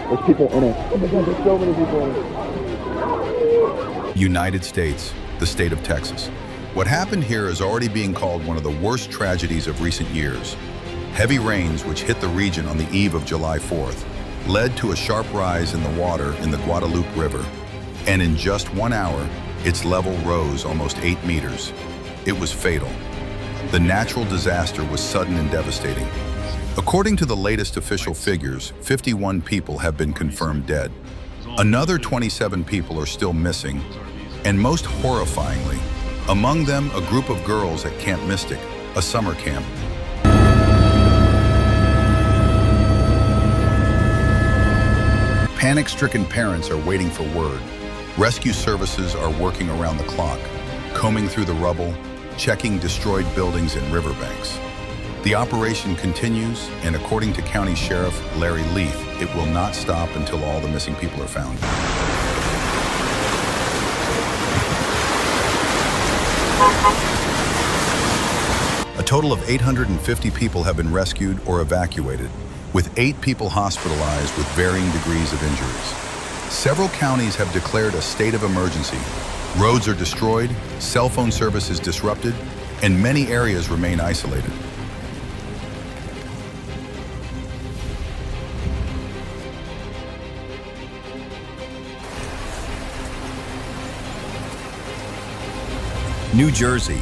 There's people in it. Oh my God, there's so many people in it. United States, the state of Texas. What happened here is already being called one of the worst tragedies of recent years. Heavy rains, which hit the region on the eve of July 4th, led to a sharp rise in the water in the Guadalupe River, and in just 1 hour, its level rose almost 8 meters. It was fatal. The natural disaster was sudden and devastating. According to the latest official figures, 51 people have been confirmed dead. Another 27 people are still missing, and most horrifyingly, among them a group of girls at Camp Mystic, a summer camp. Panic-stricken parents are waiting for word. Rescue services are working around the clock, combing through the rubble, checking destroyed buildings and riverbanks. The operation continues, and according to County Sheriff Larry Leith, it will not stop until all the missing people are found. A total of 850 people have been rescued or evacuated, with 8 people hospitalized with varying degrees of injuries. Several counties have declared a state of emergency. Roads are destroyed, cell phone service is disrupted, and many areas remain isolated. New Jersey.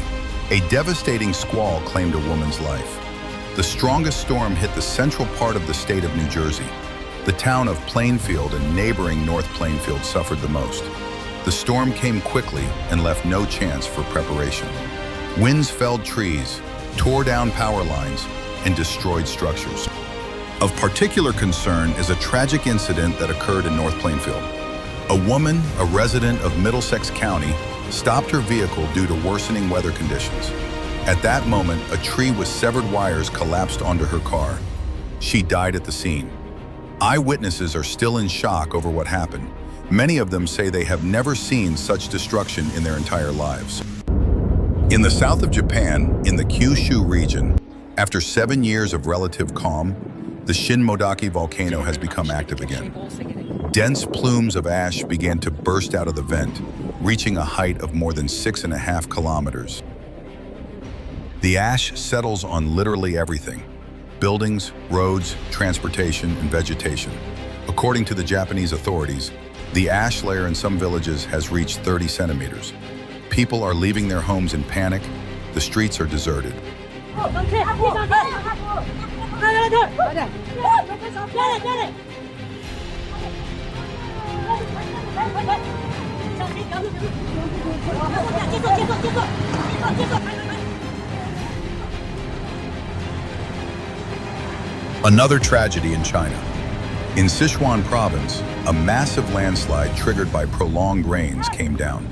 A devastating squall claimed a woman's life. The strongest storm hit the central part of the state of New Jersey. The town of Plainfield and neighboring North Plainfield suffered the most. The storm came quickly and left no chance for preparation. Winds felled trees, tore down power lines, and destroyed structures. Of particular concern is a tragic incident that occurred in North Plainfield. A woman, a resident of Middlesex County, stopped her vehicle due to worsening weather conditions. At that moment, a tree with severed wires collapsed onto her car. She died at the scene. Eyewitnesses are still in shock over what happened. Many of them say they have never seen such destruction in their entire lives. In the south of Japan, in the Kyushu region, after 7 years of relative calm, the Shinmodaki volcano has become active again. Dense plumes of ash began to burst out of the vent, reaching a height of more than 6.5 kilometers. The ash settles on literally everything: buildings, roads, transportation, and vegetation. According to the Japanese authorities, the ash layer in some villages has reached 30 centimeters. People are leaving their homes in panic. The streets are deserted. Another tragedy in China. In Sichuan province, a massive landslide triggered by prolonged rains came down.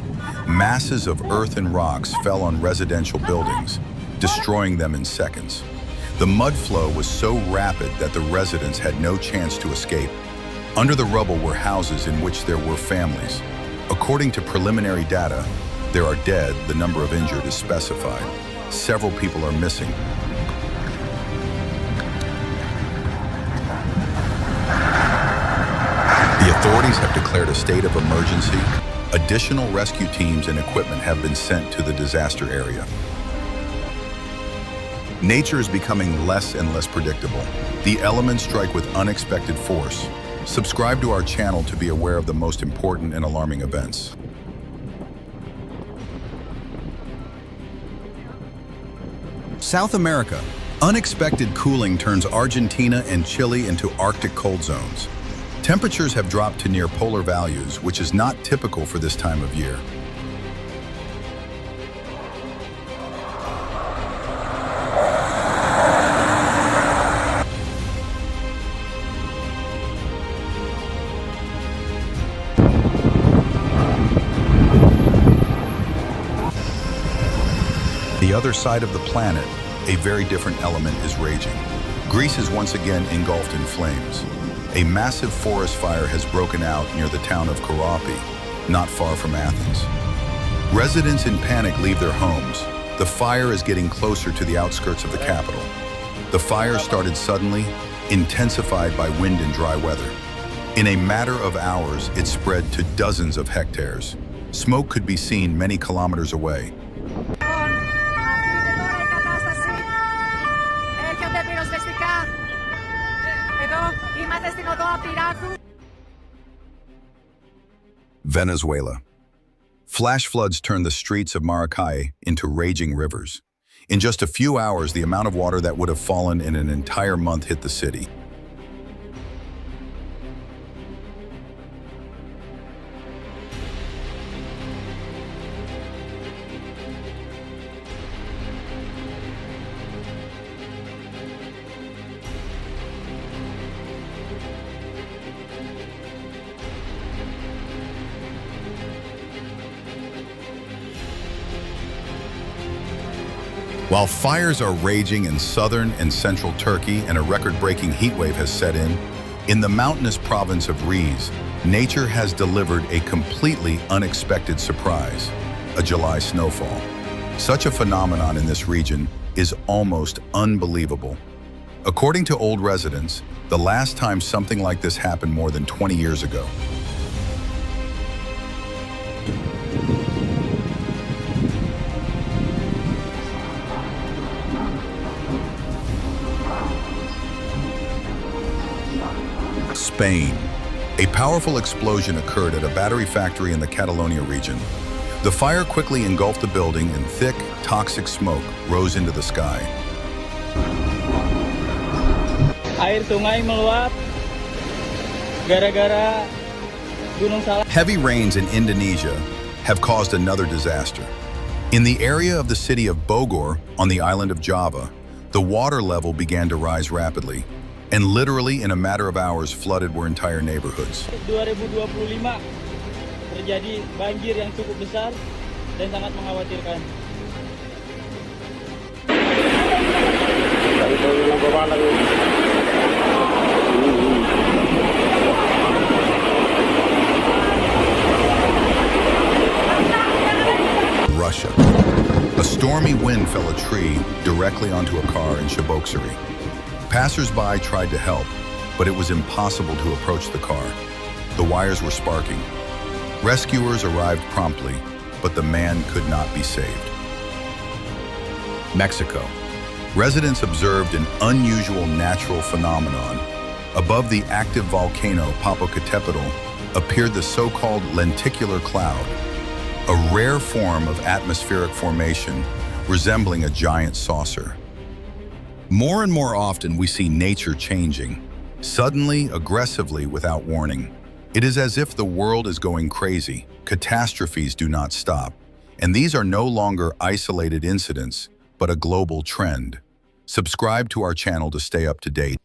Masses of earth and rocks fell on residential buildings, destroying them in seconds. The mud flow was so rapid that the residents had no chance to escape. Under the rubble were houses in which there were families. According to preliminary data, there are dead. The number of injured is specified. Several people are missing. The authorities have declared a state of emergency. Additional rescue teams and equipment have been sent to the disaster area. Nature is becoming less and less predictable. The elements strike with unexpected force. Subscribe to our channel to be aware of the most important and alarming events. South America. Unexpected cooling turns Argentina and Chile into Arctic cold zones. Temperatures have dropped to near polar values, which is not typical for this time of year. The other side of the planet, a very different element is raging. Greece is once again engulfed in flames. A massive forest fire has broken out near the town of Karapi, not far from Athens. Residents in panic leave their homes. The fire is getting closer to the outskirts of the capital. The fire started suddenly, intensified by wind and dry weather. In a matter of hours, it spread to dozens of hectares. Smoke could be seen many kilometers away. Venezuela. Flash floods turned the streets of Maracay into raging rivers. In just a few hours, the amount of water that would have fallen in an entire month hit the city. While fires are raging in southern and central Turkey and a record-breaking heat wave has set in the mountainous province of Rize, nature has delivered a completely unexpected surprise, a July snowfall. Such a phenomenon in this region is almost unbelievable. According to old residents, the last time something like this happened more than 20 years ago. Spain. A powerful explosion occurred at a battery factory in the Catalonia region. The fire quickly engulfed the building and thick, toxic smoke rose into the sky. Air sungai meluap gara-gara gunung salak. Heavy rains in Indonesia have caused another disaster. In the area of the city of Bogor on the island of Java, the water level began to rise rapidly, and literally in a matter of hours flooded were entire neighborhoods. 2025 terjadi banjir yang cukup besar dan sangat mengkhawatirkan. Russia. A stormy wind fell a tree directly onto a car in Cheboksary. Passers-by tried to help, but it was impossible to approach the car. The wires were sparking. Rescuers arrived promptly, but the man could not be saved. Mexico. Residents observed an unusual natural phenomenon. Above the active volcano Popocatépetl appeared the so-called lenticular cloud, a rare form of atmospheric formation resembling a giant saucer. More and more often we see nature changing, suddenly, aggressively, without warning. It is as if the world is going crazy. Catastrophes do not stop. And these are no longer isolated incidents, but a global trend. Subscribe to our channel to stay up to date.